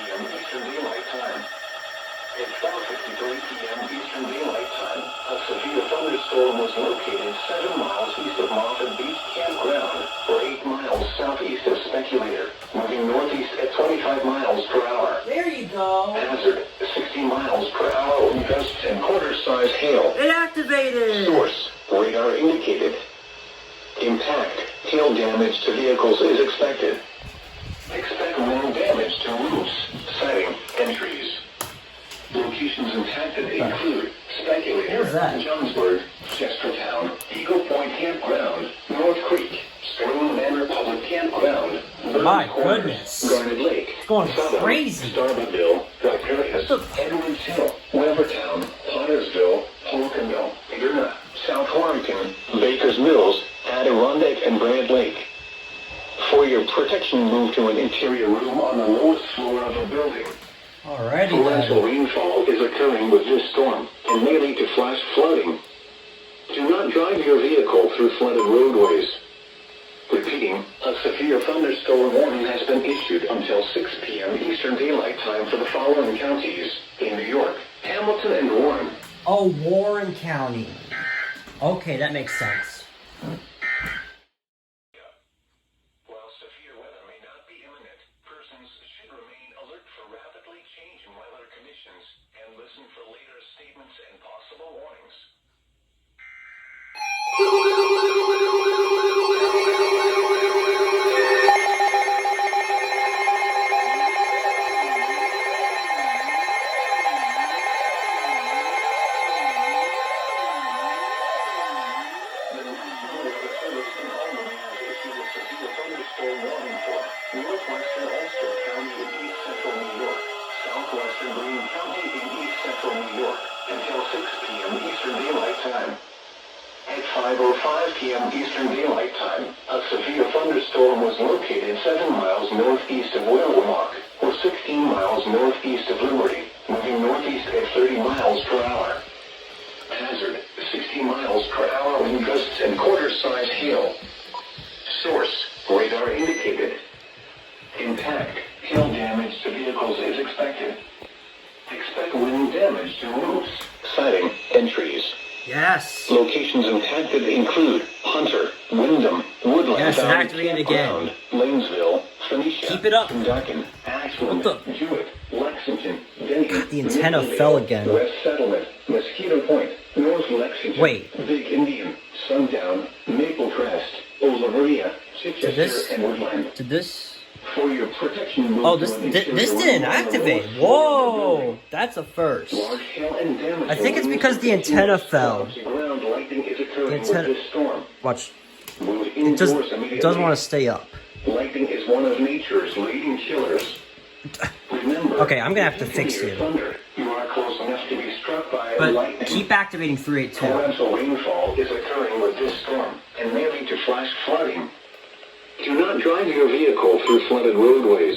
p.m. Eastern Daylight Time. At 4:53 p.m. Eastern Daylight Time, a severe thunderstorm was located 7 miles east of Moffett Beach Campground, or 8 miles southeast of Speculator, moving northeast at 25 miles per hour. There you go. Hazard, 60 miles per hour wind gusts and quarter-size hail. It activated. Source, radar indicated. Impact, hail damage to vehicles is expected. Expect wind damage to roofs, siding, and trees. Locations impacted include Speculator, Johnsburg, Chestertown, Eagle Point Campground, North Creek, Spring Manor Public Campground, My Corners, goodness. Garnet Lake, It's going Southern, crazy. Starbuckville, Riparius, Edwards Hill, Webertown, Pottersville, Holcomville, Ederna, South Warrington, Bakers Mills, Adirondack, and Brand Lake. For your protection, move to an interior room on the lowest floor of a building. Alrighty Torrential then. rainfall is occurring with this storm and may lead to flash flooding. Do not drive your vehicle through flooded roadways. Repeating, a severe thunderstorm warning has been issued until 6 p.m. Eastern Daylight Time for the following counties in New York, Hamilton, and Warren. Oh, Warren County. Okay, that makes sense. While severe weather may not be imminent, persons should remain alert for rapidly changing weather conditions and listen for later statements and possible warnings. Northwestern Ulster County in East Central New York, Southwestern Greene County in East Central New York, until 6 p.m. Eastern Daylight Time. At 5:05 p.m. Eastern Daylight Time, a severe thunderstorm was located 7 miles northeast of Willimantic, or 16 miles northeast of Liberty, moving northeast at 30 miles per hour. Hazard, 60 miles per hour wind gusts and quarter-size hail. Source, radar indicated. Impact, hail damage to vehicles is expected. Expect wind damage to roofs, siding, and trees. Yes. Locations impacted include Hunter, Wyndham, Woodland, Yes, Valley activate it again. Campground, Lanesville, Phoenicia, Keep it up. Duncan, Ashland, What the- Jewett, Lexington, Denny, The antenna Midlandville, fell again. West Settlement, Mosquito Point, North Lexington, Wait. Big Indian, Sundown, Maple Crest, Olivia, Chichester, this- and Woodland. Did this... For your protection, move Oh, to this an interior this room didn't on the activate. lowest floor of the Whoa. building. That's a first. Large hail and damage I think it's to because the windows, antenna doors, fell. and ground lighting is occurring The with antenna- this storm. Watch. Move It indoors doesn't immediately. want to stay up. Lightning is one of nature's leading killers. Remember, Okay, I'm gonna have to if fix hear you. thunder, you are close enough to be struck by But lightning. keep activating 382. Torrential rainfall is occurring with this storm and may lead to flash flooding. Do not drive your vehicle through flooded roadways.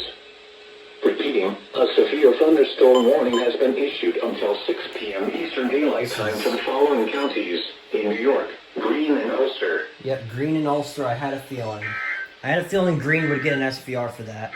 Repeating, a severe thunderstorm warning has been issued until 6 p.m. Eastern Daylight Time for the following counties in New York, Greene and Ulster. Yep, Green and Ulster, I had a feeling. I had a feeling Green would get an SVR for that.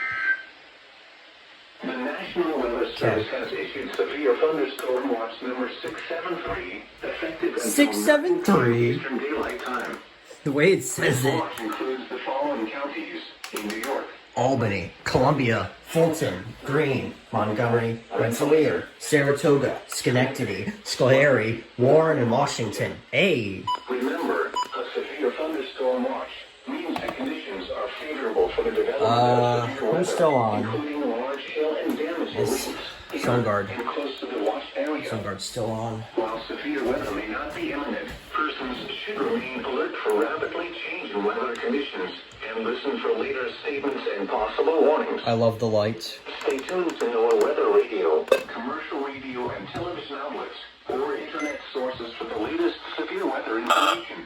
The National Weather Service has issued severe thunderstorm watch number 673, effective until 673? Eastern Daylight Time. The way it says This it. watch includes the following counties in New York. Albany, Columbia, Fulton, Greene, Montgomery, Rensselaer, Saratoga, Schenectady, Schoharie, Warren, and Washington. Hey, Remember, a severe thunderstorm watch means the conditions are favorable for the development of severe who's weather, still on? including large hail and damage to This roofs, Sun Guard. and close to the watch area. Sun Guard's still on. While severe weather may not be imminent, persons should remain alert for rapidly changing weather conditions and listen for later statements and possible warnings. I love the lights. Stay tuned to NOAA Weather Radio, commercial radio and television outlets, or internet sources for the latest severe weather information.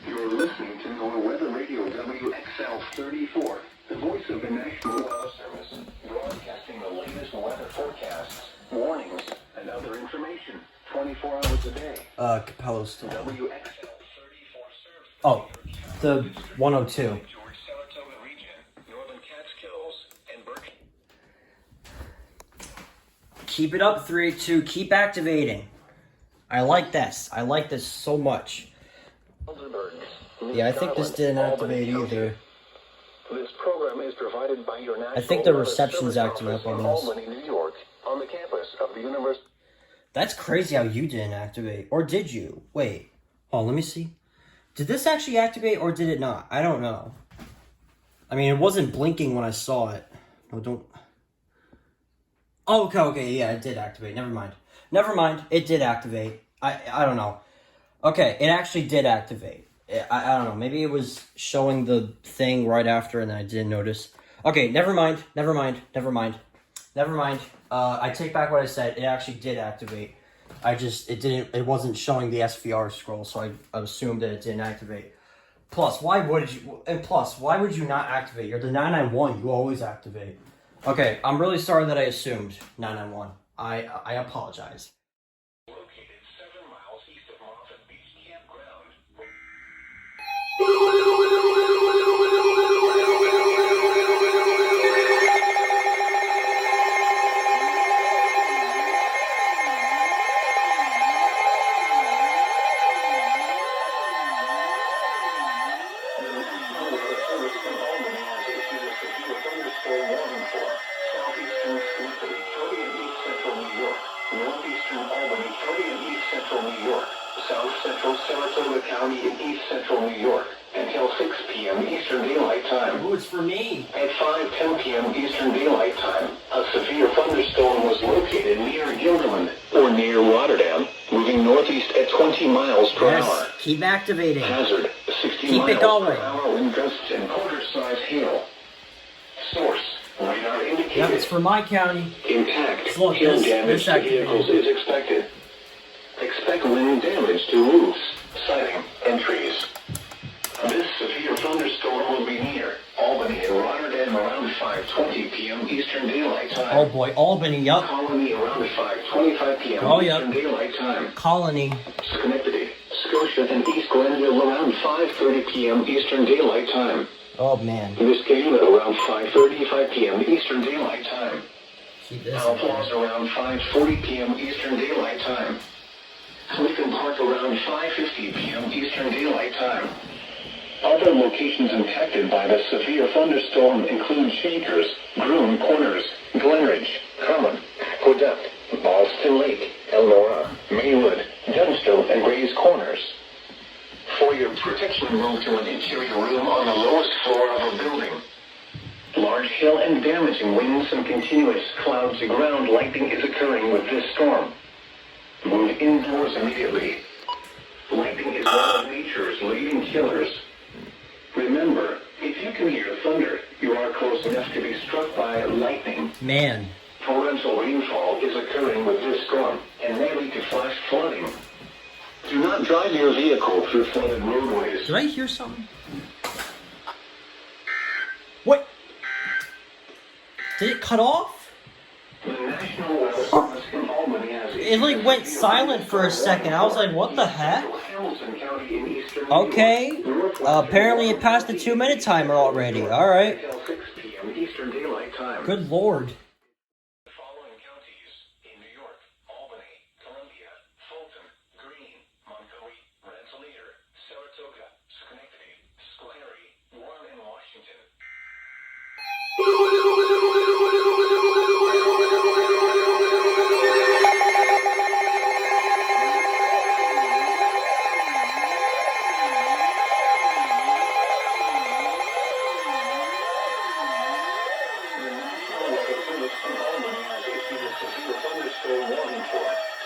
You're listening to NOAA Weather Radio WXL 34, the voice of the National Weather Service, broadcasting the latest weather forecasts, warnings, and other information 24 hours a day. Capello's still on. WXL 34 serves Oh, the 102. George, Saratoga region, northern Catskills, and Berkshire. Keep it up, 3, 2, keep activating. I like this. I like this so much. Yeah, I think this didn't activate either. This program is provided by your national I think the reception's acting up on this. Albany, New York, on the campus of the University. That's crazy how you didn't activate. Or did you? Wait. Oh, let me see. Did this actually activate or did it not? I don't know. I mean, it wasn't blinking when I saw it. No, don't. Oh, okay, yeah, it did activate. Never mind. It did activate. I don't know. Okay, it actually did activate. I don't know. Maybe it was showing the thing right after and then I didn't notice. Okay, never mind. I take back what I said. It actually did activate. It wasn't showing the SVR scroll, so I assumed that it didn't activate. Plus, why would you not activate? You're the 991. You always activate. Okay, I'm really sorry that I assumed 991. I apologize. Located 7 miles east of Moffett Beach Campground. Northeastern Albany County in East Central New York, South Central Saratoga County in East Central New York, until 6 p.m. Eastern Daylight Time. Oh, it's for me. At 5:10 p.m. Eastern Daylight Time, a severe thunderstorm was located near Gilderland, or near Rotterdam, moving northeast at 20 miles per hour. Keep activating. Hazard, 60 Keep miles it going. per hour wind gusts and quarter-size hail. Source, radar indicated. Yep, it's for my county. Impact, Look, hail damage to activated. vehicles is expected. Expect wind damage to roofs, siding, and trees. This severe thunderstorm will be near Albany and Rotterdam around 5:20 p.m. Eastern Daylight Time. Oh boy, Albany, yup. Colony around 5:25 p.m. Oh, yep. Eastern Daylight Time. Colony. Schenectady, Scotia, and East Glenville around 5:30 p.m. Eastern Daylight Time. Oh man. Biscayne around 5:35 p.m. Eastern Daylight Time. Keep this. Outlaws around 5:40 p.m. Eastern Daylight Time. Lincoln Park around 5:50 p.m. Eastern Daylight Time. Other locations impacted by the severe thunderstorm include Shakers, Groom Corners, Glenridge, Common, Aqueduct, Boston Lake, Elnora, Maywood, Dunstone, and Gray's Corners. For your protection, move to an interior room on the lowest floor of a building. Large hail and damaging winds and continuous cloud-to-ground lightning is occurring with this storm. Move indoors immediately. Lightning is one of nature's leading killers. Remember, if you can hear thunder, you are close enough to be struck by lightning. Man. Torrential rainfall is occurring with this storm and may lead to flash flooding. Do not drive your vehicle through flooded roadways. Did I hear something? What? Did it cut off? The National Weather Service in Albany has It like went silent for a second. I was like, what the heck? Hamilton County in eastern Okay. Apparently it passed the 2-minute timer already. Alright. until 6 p.m. Eastern Daylight Time. Good lord. The following counties in New York: Albany, Columbia, Fulton, Greene, Montgomery, Rensselaer, Saratoga, Schenectady, Schoharie, Warren, and Washington.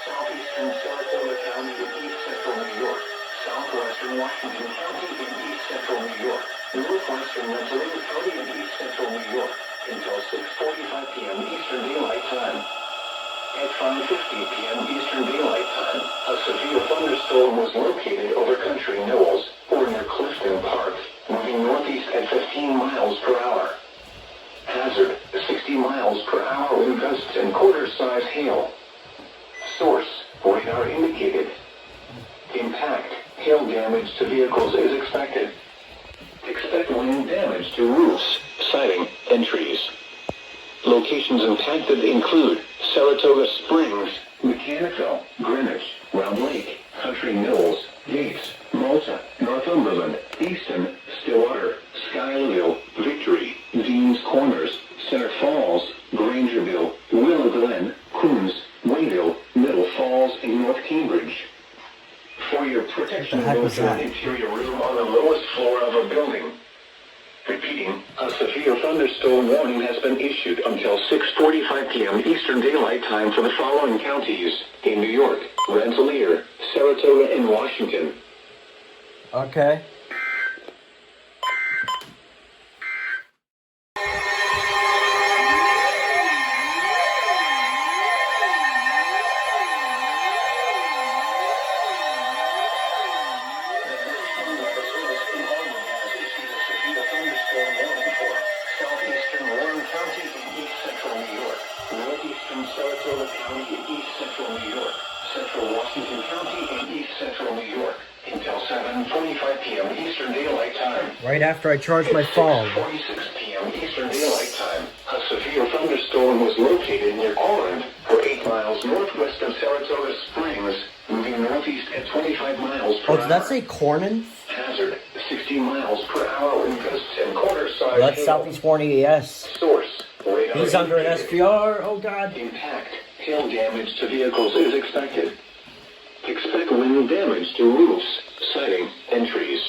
Southeastern Saratoga County in East Central New York, Southwestern Washington County in East Central New York, Northwestern Rensselaer County in East Central New York, until 6:45 p.m. Eastern Daylight Time. At 5:50 p.m. Eastern Daylight Time, a severe thunderstorm was located over Country Knolls, or near Clifton Park, moving northeast at 15 miles per hour. Hazard, 60 miles per hour wind gusts and quarter-size hail. Source, radar indicated. Impact, hail damage to vehicles is expected. Expect wind damage to roofs, siding, and trees. Locations impacted include Saratoga Springs, Mechanicville, Greenwich, Round Lake, Country Mills, Yates, Malta, Northumberland, Easton, Stillwater, Schuylerville, Victory, Dean's Corners, Center Falls, Grangerville, Willow Glen, Coons, Wayville, Middle Falls, and North Cambridge. For your protection, go to an interior room on the lowest floor of a building. Repeating, a severe thunderstorm warning has been issued until 6:45 p.m. Eastern Daylight Time for the following counties in New York, Rensselaer, Saratoga, and Washington. Okay. Saratoga County in east central New York, central Washington County in east central New York, until 7:45 p.m. Eastern Daylight Time. Right after I charge my phone. 6:46 p.m. Eastern Daylight Time, a severe thunderstorm was located near Corinth, or 8 miles northwest of Saratoga Springs, moving northeast at 25 miles per hour. Oh, did that say Corinth? Hazard, 60 miles per hour in gusts and quarter-size Well, that's Southeast Warning EAS. Source. He's under an SPR. Oh, God. Impact. Hail damage to vehicles is expected. Expect wind damage to roofs, siding, and trees.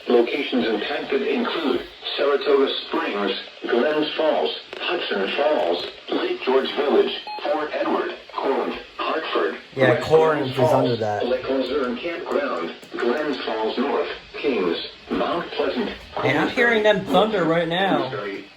Locations impacted include Saratoga Springs, Glens Falls, Hudson Falls, Lake George Village, Fort Edward, Corinth, Hartford. Yeah, West Corinth Glens is Falls, under that. Lake Luzerne Campground, Glens Falls North, Kings, Mount Pleasant. Man, I'm hearing them thunder right now.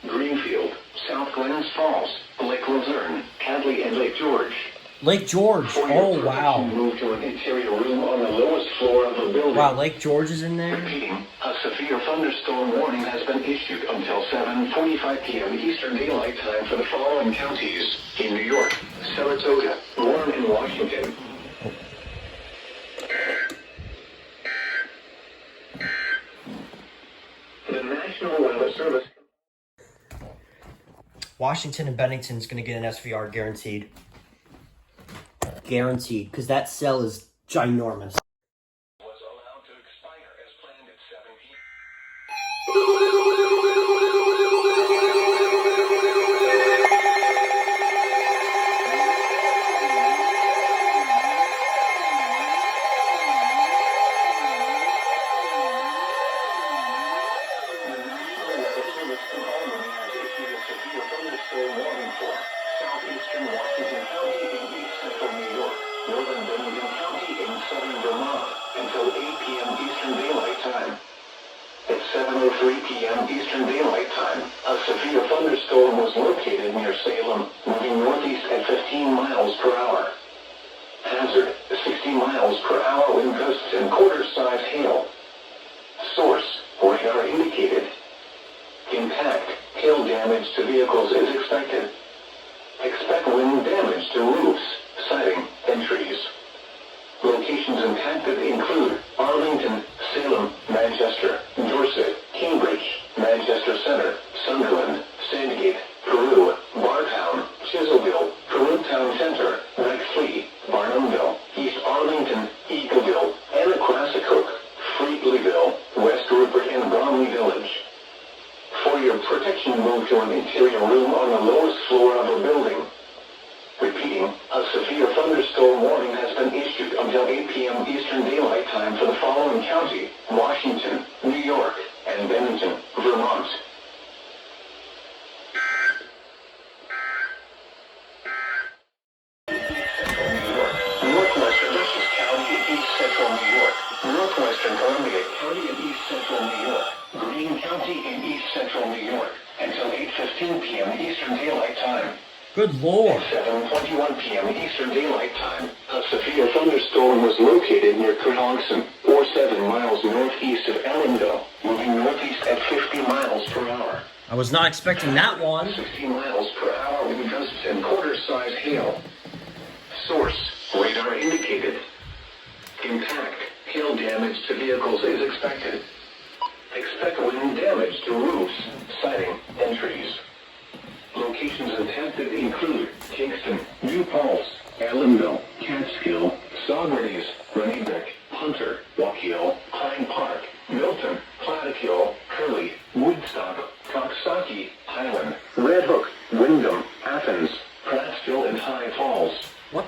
Greenfield, South Glens Falls, Lake Luzerne, Hadley, and Lake George. Lake George. Oh, wow. Move to an interior room on the lowest floor of the building. Wow, Lake George is in there? Repeating, a severe thunderstorm warning has been issued until 7:45 p.m. Eastern Daylight Time for the following counties in New York, Saratoga, Warren, and Washington. The National Weather Service. Washington and Bennington's going to get an SVR guaranteed. Guaranteed, because that cell is ginormous. Was allowed to expire as planned at 7 p.m. Southeastern Washington County in east central New York, northern Bennington County in southern Vermont, until 8 p.m. Eastern Daylight Time. At 7:03 p.m. Eastern Daylight Time, a severe thunderstorm was located near Salem, moving northeast at 15 miles per hour. Hazard, 60 miles per hour wind gusts and quarter-size hail. Source, radar indicated. Impact, hail damage to vehicles is expected. Expect wind damage to roofs, siding, and trees. Locations impacted include Arlington, Salem, Manchester, Dorset, Cambridge, Manchester Center, Sunderland, Sandgate, Peru, Bartown, Chiselville, Peru Town Center, Bexley, Barnumville, East Arlington, Eagleville, Anacrassacook, Freetleyville, West Rupert, and Bromley Village. For your protection, move to an interior room on the lowest floor of a building. Repeating, a severe thunderstorm warning has been issued until 8 p.m. Eastern Daylight Time for the following county, Washington, New York, and Bennington, Vermont. Northwestern Dutchess County in east central New York, northwestern Columbia County in east central New York, Greene County in east central New York, until 8:15 p.m. Eastern Daylight Time. Good Lord. At 7:21 p.m. Eastern Daylight Time, a severe thunderstorm was located near Kellogson, or 7 miles northeast of Ellenville, moving northeast at 50 miles per hour. I was not expecting that one. 60 miles per hour with gusts and quarter-size hail. Source, radar indicated. Impact, hail damage to vehicles is expected. Expect wind damage to roofs, siding, and trees. Locations intended include Kingston,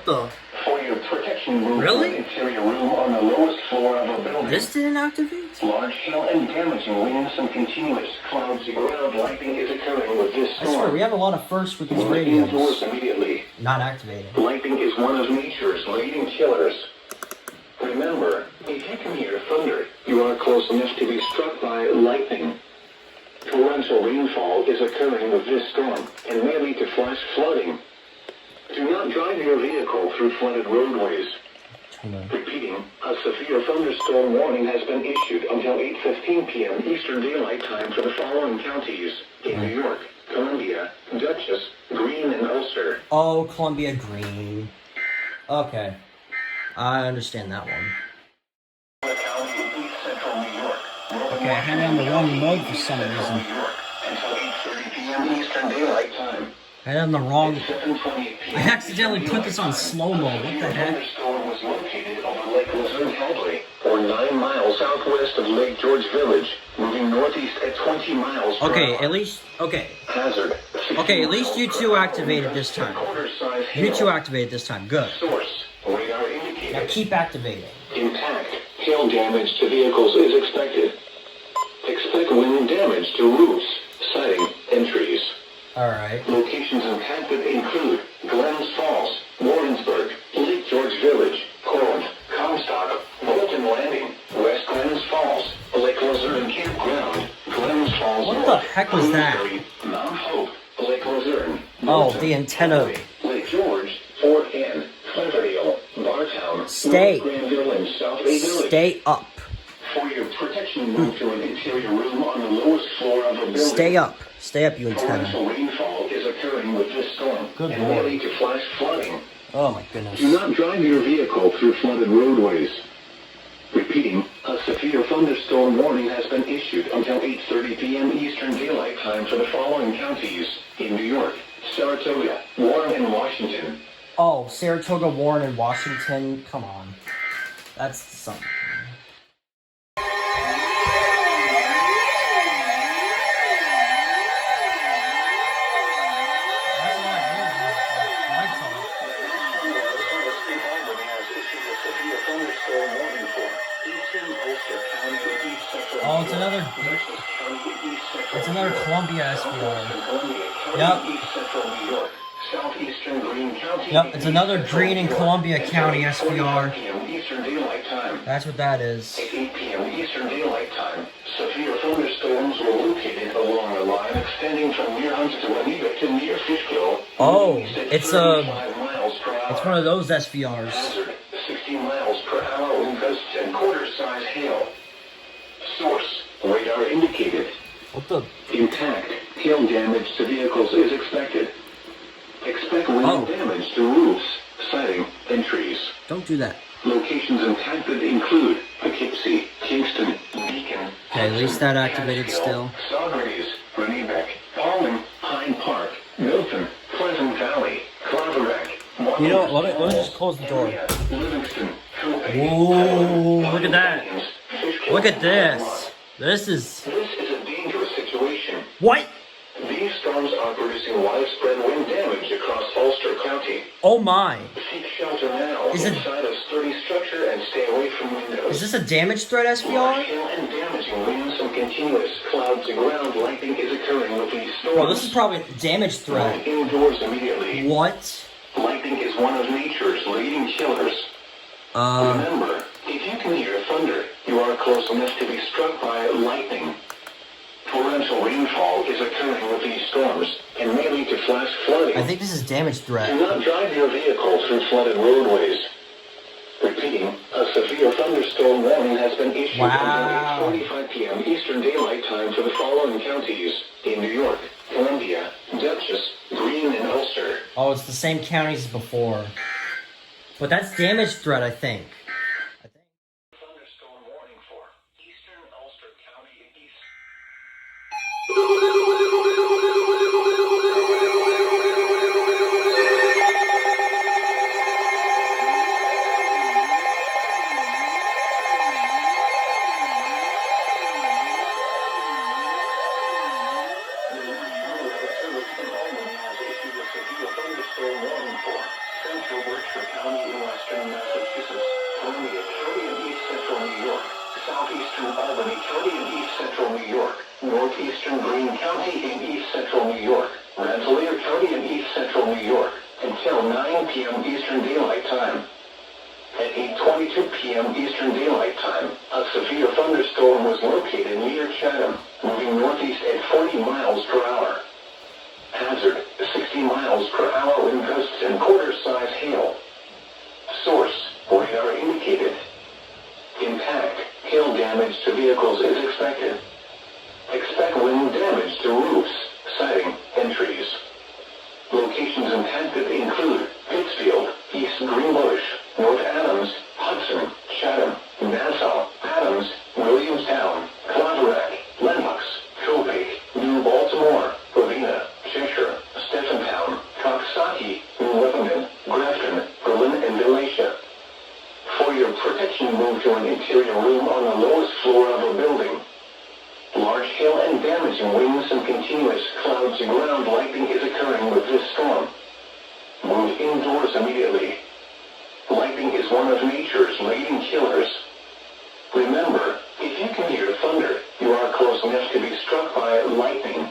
What the? For your protection, move Really? to an interior room on the lowest floor of a building. This didn't activate? Large hail and damaging winds and continuous clouds ground lightning is occurring with this I swear, storm. we have a lot of firsts with these Move radios. indoors immediately. Not activated. Lightning is one of nature's leading killers. Remember, if you can hear thunder, you are close enough to be struck by lightning. Torrential rainfall is occurring with this storm and may lead to flash flooding. Do not drive your vehicle through flooded roadways. Repeating, a severe thunderstorm warning has been issued until 8:15 p.m. Eastern Daylight Time for the following counties in New York, Columbia, Dutchess, Greene, and Ulster. Oh, Columbia Green. Okay. I understand that one. Okay, I had it on the wrong mode for some reason. Until 8:30 p.m. Eastern Daylight Time. I had it on the wrong... 7:28 p.m. I accidentally put this on slow-mo. What the heck? The thunderstorm was located over Lake Luzerne Hadley, or 9 miles southwest of Lake George Village, moving northeast at 20 miles per Okay, hour. at least... Okay. Hazard. Okay, at least you two activated this time. You two activated this time. Good. Source. Radar indicated. Now keep activating. Impact. Hail damage to vehicles is expected. Expect wind damage to roofs, siding, and trees. Alright. Locations impacted include Glens Falls, Warrensburg, Lake George Village, Corinth, Comstock, Bolton Landing, West Glens Falls, Lake Luzerne Campground, Glens Falls. What the heck was that? Mount Hope, Lake Luzerne. Oh, the antenna. Lake George, Fort Anne, Cleverdale, Bartown, Stay. North Granville, and South Bay Village. Stay up. For your protection, move to an interior room on the lowest floor of a building. Stay up. Stay up, you antenna. Torrential rainfall is occurring with this storm. Good and lord. may lead to flash flooding. Oh my goodness. Do not drive your vehicle through flooded roadways. Repeating, a severe thunderstorm warning has been issued until 8:30 p.m. Eastern Daylight Time for the following counties in New York, Saratoga, Warren, and Washington. Oh, Saratoga, Warren, and Washington. Come on. That's something. Oh, it's another Columbia SVR. Yep, it's another Greene and Columbia County SVR. That's what that is. At 8 p.m. Eastern Daylight Time, severe thunderstorms were located along a line extending from near Hunts to Anita to near Fishkill. Oh, it's one of those SVRs. Hazard, 60 miles per hour wind gusts and quarter-size hail. Source, radar indicated. What the? Impact, hail damage to vehicles is expected. Expect wind damage to roofs, siding, and trees. Don't do that. Locations impacted include Poughkeepsie, Kingston, Beacon. Okay, at least that activated still. Socrates, Rennebeck, Palm, Pine Park, Milton, Pleasant Valley, Claverack. You know what? Let me just close the door. Livingston, Whoa, look at that. Look at this. This is... This is a dangerous situation. What? These storms are producing widespread wind damage across Ulster County. Oh my. Seek shelter now inside a sturdy structure and stay away from windows. Is this a damage threat Large SVR? hail and damaging winds and continuous clouds and ground lightning is occurring with these storms. Bro, this is probably a damage threat. Move indoors immediately. What? Lightning is one of nature's leading killers. Remember, if you can hear thunder, you are close enough to be struck by lightning. Torrential rainfall is occurring with these storms and may lead to flash flooding. I think this is damage Do threat. not drive your vehicle through flooded roadways. Repeating, a severe thunderstorm warning has been issued Wow. until 8:45 p.m. Eastern Daylight Time for the following counties in New York, Columbia, Dutchess, Greene, and Ulster. Oh, it's the same counties as before. But that's damage threat, I think. Thunderstorm warning for Eastern Ulster County East. Central Berkshire County in western Massachusetts, Columbia County in east central New York, southeastern Albany County in east central New York, northeastern Greene County in east central New York, Rensselaer County in east central New York, until 9 p.m. Eastern Daylight Time. At 8:22 p.m. Eastern Daylight Time, a severe thunderstorm was located near Chatham, moving northeast at 40 miles per hour. Hazard, 60 miles per hour wind gusts and quarter-size hail. Source, radar indicated. Impact, hail damage to vehicles is expected. Expect wind damage to roofs, siding, and trees. Locations impacted include Pittsfield, East Greenbush, North Adams, Hudson, Chatham, Nassau, Adams, Williamstown, Claverack, Lenox, Copiague, New Baltimore, Covina, Cheshire, Stephentown, Coxsackie, New Lebanon, Grafton, Berlin, and Galatia. For your protection, move to an interior room on the lowest floor of a building. Large hail and damaging winds and continuous clouds and ground lightning is occurring with this storm. Move indoors immediately. Lightning is one of nature's leading killers. Remember, if you can hear thunder, you are close enough to be struck by lightning.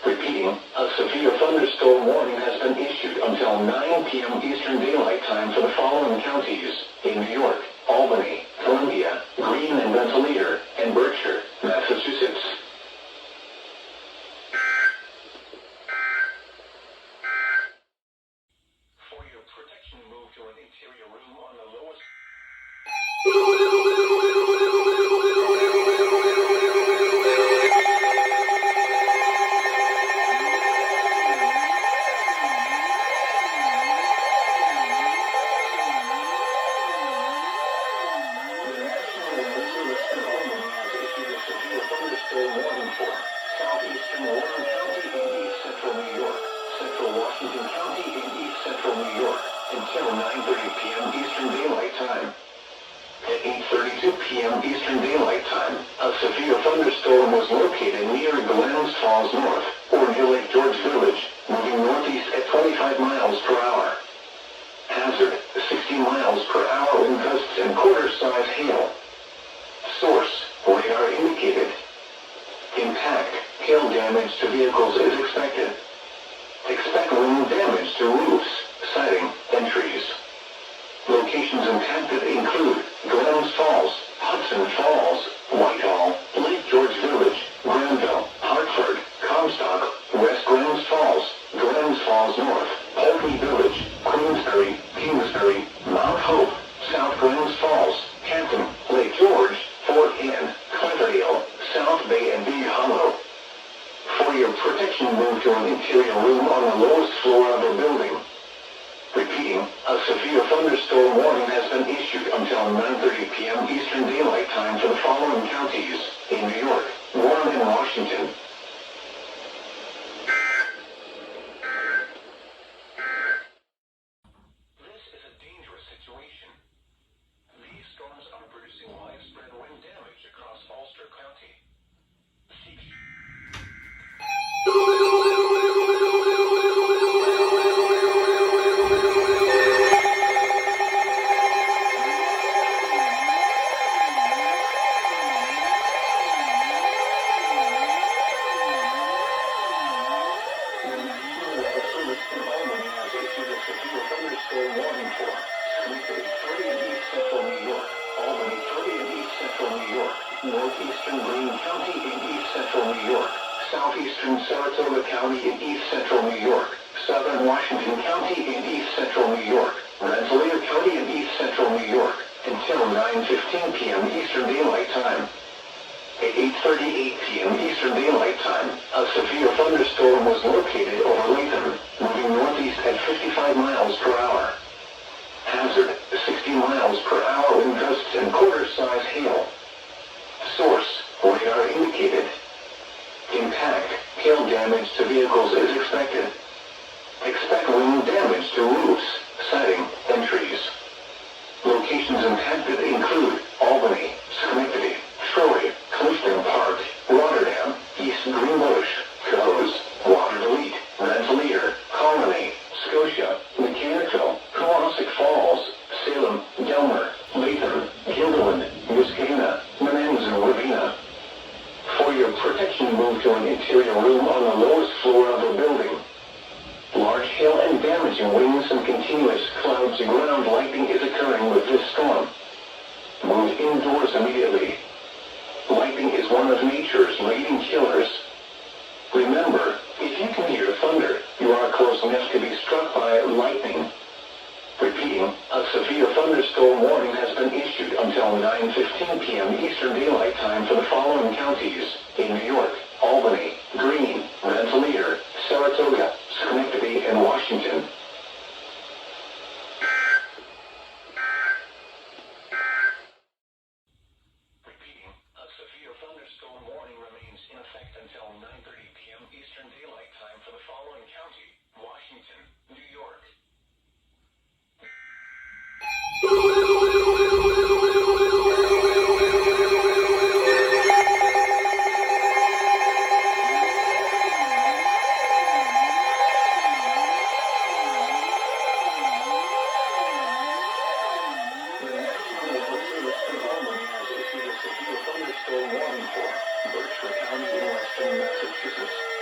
Repeating, a severe thunderstorm warning has been issued until 9 p.m. Eastern Daylight Time for the following counties in New York, Albany, Columbia, Greene and Rensselaer, and Berkshire, Massachusetts. For your protection, move to an interior room on the lowest. Southeastern Warren County in east central New York, central Washington County in east central New York, until 9:30 p.m. Eastern Daylight Time. At 8:32 p.m. Eastern Daylight Time, a severe thunderstorm was located near Glens Falls North, or near Lake George Village, moving northeast at 25 miles per hour. Hazard, 60 miles per hour wind gusts and quarter-size hail. Source, radar indicated. Impact, hail damage to vehicles is expected. Expect wind damage to roofs, siding, and trees. Locations impacted include Glens Falls, Hudson Falls, Whitehall, Lake George Village, Granville, Hartford, Comstock, West Glens Falls, Glens Falls North, Pulteney Village, Queensbury, Kingsbury, Mount Hope, South Glens Falls, Canton, Lake George, Fort Anne, Cloverdale, South Bay, and Big Hollow. For your protection, move to an interior room on the lowest floor of a building. Repeating, a severe thunderstorm warning has been issued until 9:30 p.m. Eastern Daylight Time for the following counties in New York, Warren, and Washington. This is a dangerous situation. These storms are producing widespread wind damage across Ulster County. Northeastern Greene County in east central New York, southeastern Saratoga County in east central New York, southern Washington County in east central New York, Rensselaer County in east central New York, until 9:15 p.m. Eastern Daylight Time. At 8:38 p.m. Eastern Daylight Time, a severe thunderstorm was located over Latham, moving northeast at 55 miles per hour. Hazard, 60 miles per hour wind gusts and quarter-size hail. Source, radar indicated. Impact, hail damage to vehicles is expected. Expect wind damage to roofs, siding, and trees. Locations impacted include Albany, Schenectady, Troy, Clifton Park, Rotterdam, East Greenbush, Coes, Watervliet, Rensselaer, Colony, Scotia, Mechanicsville, damaging winds and continuous clouds and ground lightning is occurring with this storm. Move indoors immediately. Lightning is one of nature's leading killers. Remember, if you can hear thunder, you are close enough to be struck by lightning. Repeating, a severe thunderstorm warning has been issued until 9:15 p.m. Eastern Daylight Time for the following counties in New York, Albany, Greene, Rensselaer, Saratoga, Schenectady, and Washington. Repeating, a severe thunderstorm warning remains in effect until 9:30 p.m. Eastern Daylight Time for the following county, Washington, New York.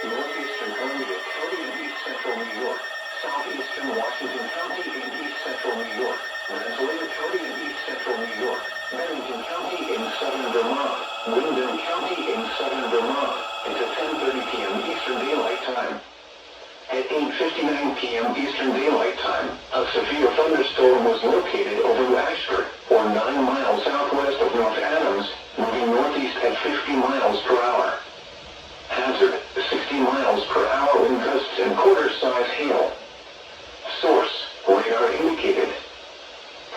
Northeastern Columbia County in east central New York, southeastern Washington County in east central New York, Rensselaer County in east central New York, Bennington County in southern Vermont, Wyndham County in southern Vermont, until 10:30 p.m. Eastern Daylight Time. At 8:59 p.m. Eastern Daylight Time, a severe thunderstorm was located over Ashford, or 9 miles southwest of North Adams, moving northeast at 50 miles per hour. Hazard, 60 miles per hour wind gusts and quarter-size hail. Source, radar indicated.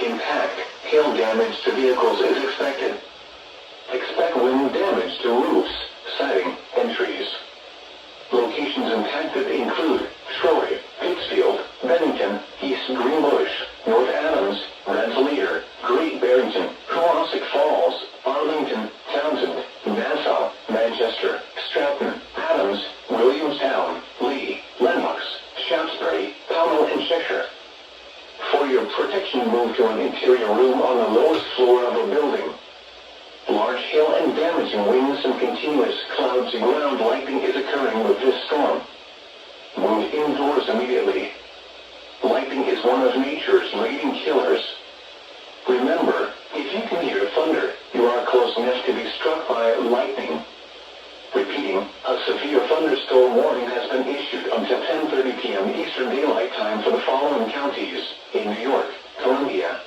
Impact, hail damage to vehicles is expected. Expect wind damage to roofs, siding, and trees. Locations impacted include Troy, Pittsfield, Bennington, East Greenbush, North Adams, Rensselaer, Great Barrington, Cohasset Falls, Arlington, Townsend, Nassau, Manchester, Stratton, Adams, Williamstown, Lee, Lenox, Shaftesbury, Pownell, and Cheshire. For your protection, move to an interior room on the lowest floor of a building. Large hail and damaging winds and continuous clouds and ground lightning is occurring with this storm. Move indoors immediately. Lightning is one of nature's leading killers. Remember, if you can hear thunder, you are close enough to be struck by lightning. Repeating, a severe thunderstorm warning has been issued until 10:30 p.m. Eastern Daylight Time for the following counties in New York, Columbia,